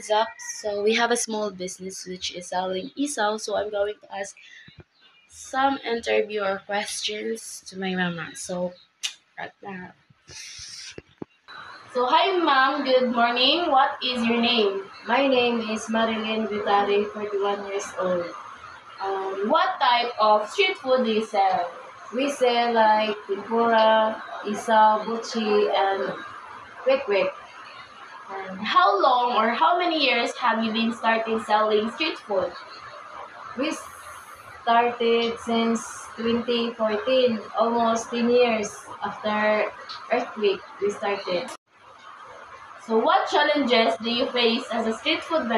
Zach. So we have a small business which is selling isaw. So I'm going to ask some interviewer questions to my mama. So right now. So hi ma'am, good morning. What is your name? My name is Marilyn Vitari, 41 years old. What type of street food do you sell? We sell like tempura, isaw, buchi, and quick. And how long or how many years have you been starting selling street food? We started since 2014, almost 10 years after earthquake we started. So what challenges do you face as a street food vendor?